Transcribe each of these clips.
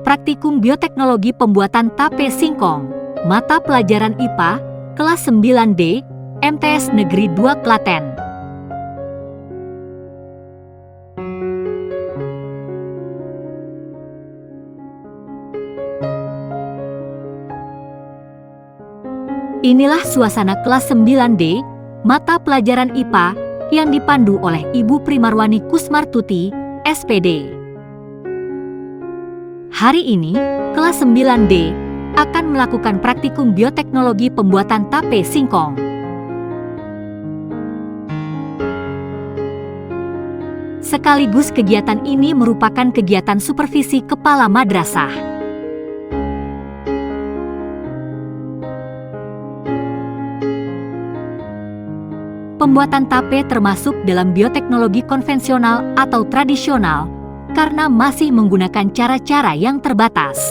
Praktikum Bioteknologi Pembuatan Tape Singkong, Mata Pelajaran IPA, Kelas 9D, MTS Negeri 2 Klaten. Inilah suasana kelas 9D, mata pelajaran IPA, yang dipandu oleh Ibu Primarwani Kusmartuti, SPD. Hari ini, kelas 9D akan melakukan praktikum bioteknologi pembuatan tape singkong. Sekaligus kegiatan ini merupakan kegiatan supervisi kepala madrasah. Pembuatan tape termasuk dalam bioteknologi konvensional atau tradisional karena masih menggunakan cara-cara yang terbatas.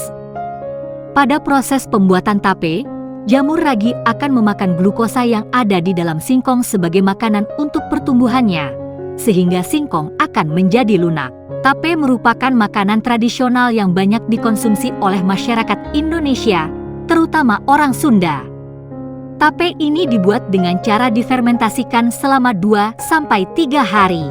Pada proses pembuatan tape, jamur ragi akan memakan glukosa yang ada di dalam singkong sebagai makanan untuk pertumbuhannya, sehingga singkong akan menjadi lunak. Tape merupakan makanan tradisional yang banyak dikonsumsi oleh masyarakat Indonesia, terutama orang Sunda. Tape ini dibuat dengan cara difermentasikan selama 2-3 hari.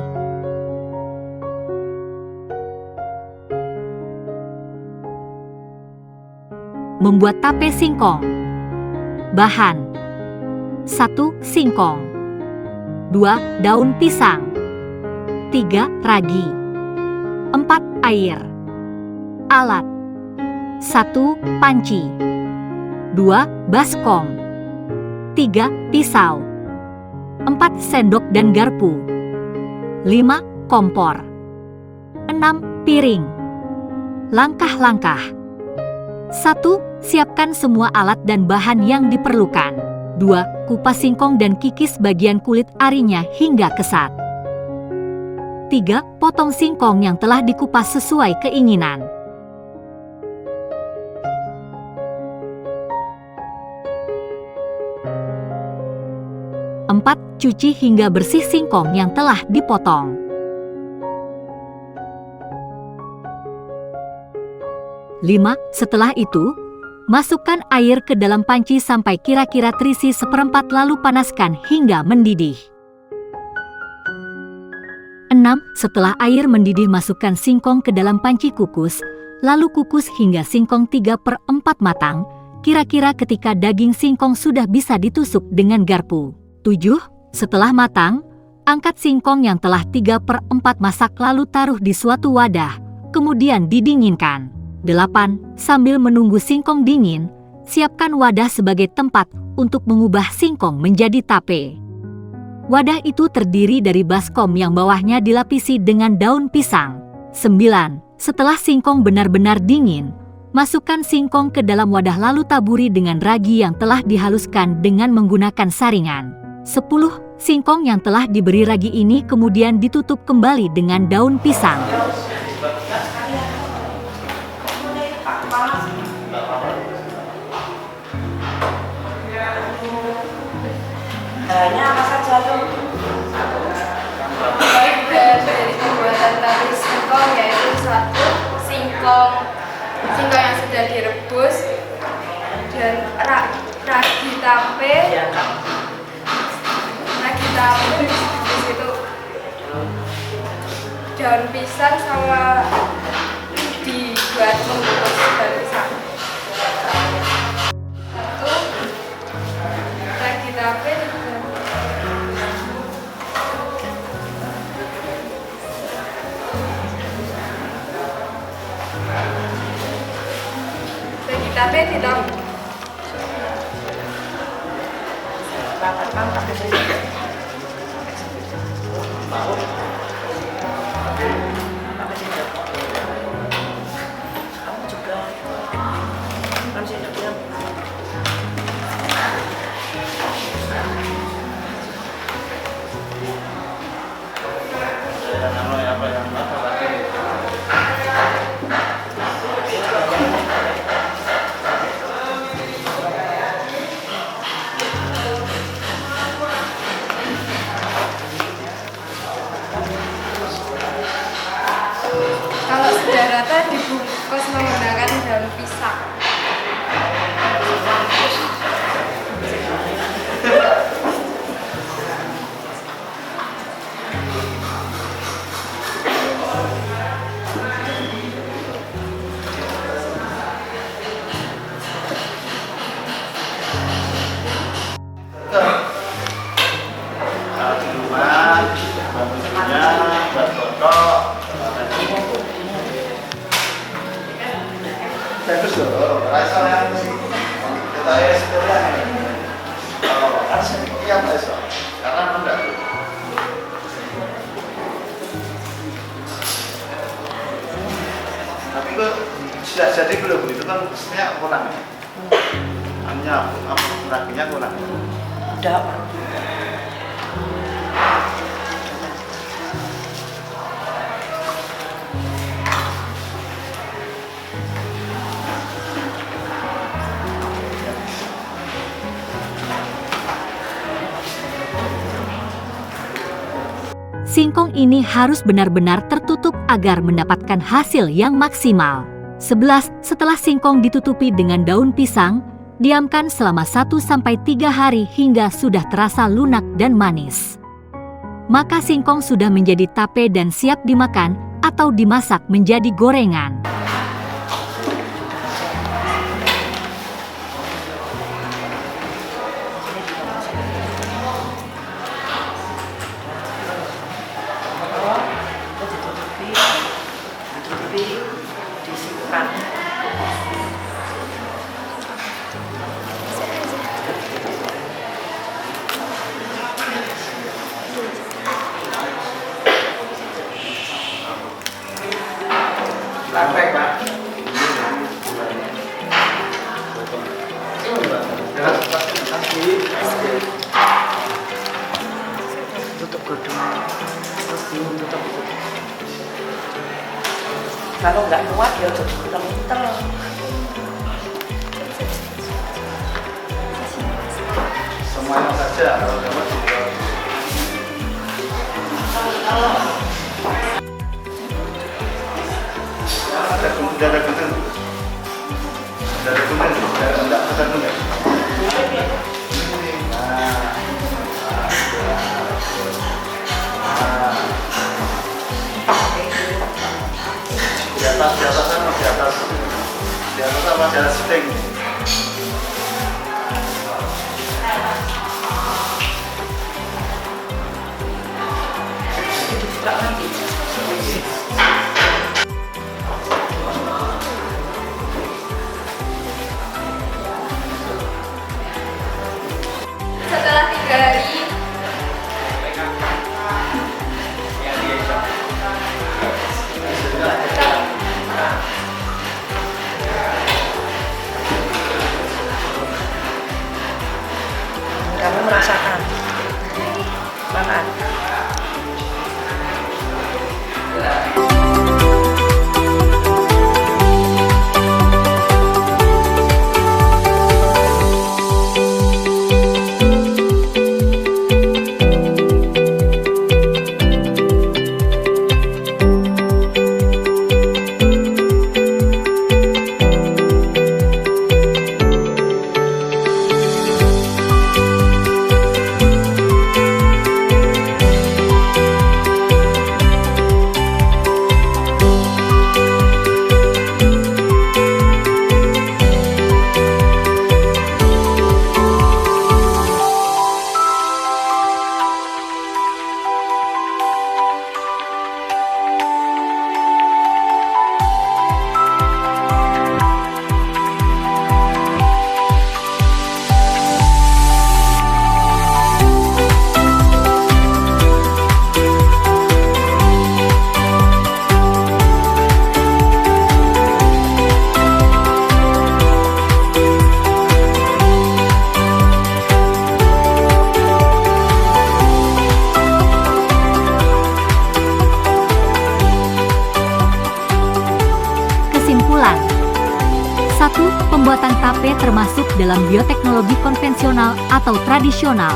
Membuat tape singkong. Bahan: 1. Singkong, 2. Daun pisang, 3. Ragi, 4. Air. Alat: 1. Panci, 2. Baskom, 3. Pisau, 4. Sendok dan garpu, 5. Kompor, 6. Piring. Langkah-langkah: 1. Siapkan semua alat dan bahan yang diperlukan. 2. Kupas singkong dan kikis bagian kulit arinya hingga kesat. 3. Potong singkong yang telah dikupas sesuai keinginan. 4. Cuci hingga bersih singkong yang telah dipotong. 5. Setelah itu, masukkan air ke dalam panci sampai kira-kira terisi seperempat lalu panaskan hingga mendidih. 6. Setelah air mendidih masukkan singkong ke dalam panci kukus, lalu kukus hingga singkong 3/4 matang, kira-kira ketika daging singkong sudah bisa ditusuk dengan garpu. 7. Setelah matang, angkat singkong yang telah 3/4 masak lalu taruh di suatu wadah, kemudian didinginkan. 8. Sambil menunggu singkong dingin, siapkan wadah sebagai tempat untuk mengubah singkong menjadi tape. Wadah itu terdiri dari baskom yang bawahnya dilapisi dengan daun pisang. 9. Setelah singkong benar-benar dingin, masukkan singkong ke dalam wadah lalu taburi dengan ragi yang telah dihaluskan dengan menggunakan saringan. 10. Singkong yang telah diberi ragi ini kemudian ditutup kembali dengan daun pisang. Bahannya apa saja tuh? Baik dari pembuatan tape singkong yaitu 1. Singkong yang sudah direbus, dan ragi tape, di situ daun pisang sama dibuat membungkus daun pisang. 1. Ragi tape. Tape tidak Kalau sudah rata dibungkus menggunakan daun pisang. Di rumah, bahannya buat foto. Bagus loh, rasa yang kita sekolah ini. Kalau kan sedikit besok, karena enggak. Tapi kok sudah jadi belum? Itu kan mestinya kurang. Hanya raginya kurang. Udah, Pak. Singkong ini harus benar-benar tertutup agar mendapatkan hasil yang maksimal. 11. Setelah singkong ditutupi dengan daun pisang, diamkan selama 1-3 hari hingga sudah terasa lunak dan manis. Maka singkong sudah menjadi tape dan siap dimakan atau dimasak menjadi gorengan. Disimpan. Lantai, Pak. Tutup godong. Terus tutup. Kalau nggak kuat ya tutup kental. Semuanya saja kalau dapat juga. Ada kuning, ada kuning, enggak ada kuning. Di atas kan masih atas apa di atas setting. Setelah 3 hari, Kamu merasakan makan. Kesimpulan 1. Pembuatan tape termasuk dalam bioteknologi konvensional atau tradisional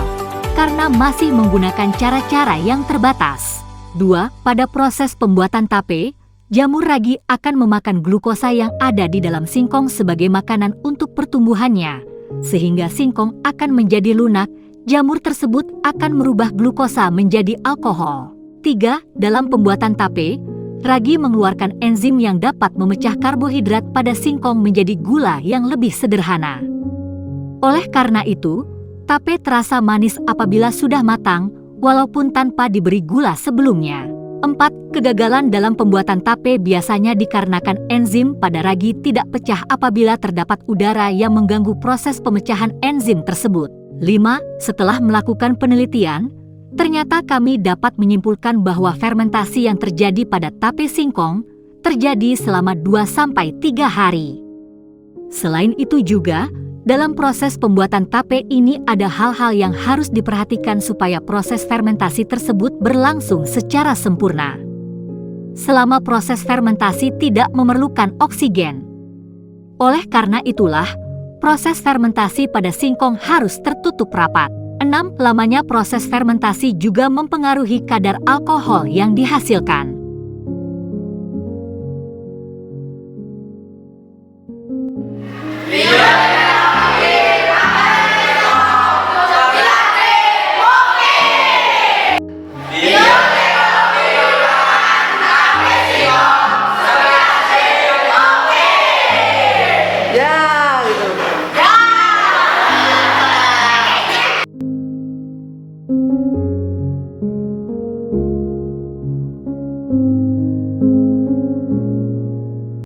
karena masih menggunakan cara-cara yang terbatas. 2. Pada proses pembuatan tape, Jamur ragi akan memakan glukosa yang ada di dalam singkong sebagai makanan untuk pertumbuhannya, sehingga singkong akan menjadi lunak. Jamur tersebut akan merubah glukosa menjadi alkohol. 3. Dalam pembuatan tape, ragi mengeluarkan enzim yang dapat memecah karbohidrat pada singkong menjadi gula yang lebih sederhana. Oleh karena itu, tape terasa manis apabila sudah matang, walaupun tanpa diberi gula sebelumnya. 4. Kegagalan dalam pembuatan tape biasanya dikarenakan enzim pada ragi tidak pecah apabila terdapat udara yang mengganggu proses pemecahan enzim tersebut. 5. Setelah melakukan penelitian, ternyata kami dapat menyimpulkan bahwa fermentasi yang terjadi pada tape singkong terjadi selama 2-3 hari. Selain itu juga, dalam proses pembuatan tape ini ada hal-hal yang harus diperhatikan supaya proses fermentasi tersebut berlangsung secara sempurna. Selama proses fermentasi tidak memerlukan oksigen. Oleh karena itulah, proses fermentasi pada singkong harus tertutup rapat. 6. Lamanya proses fermentasi juga mempengaruhi kadar alkohol yang dihasilkan.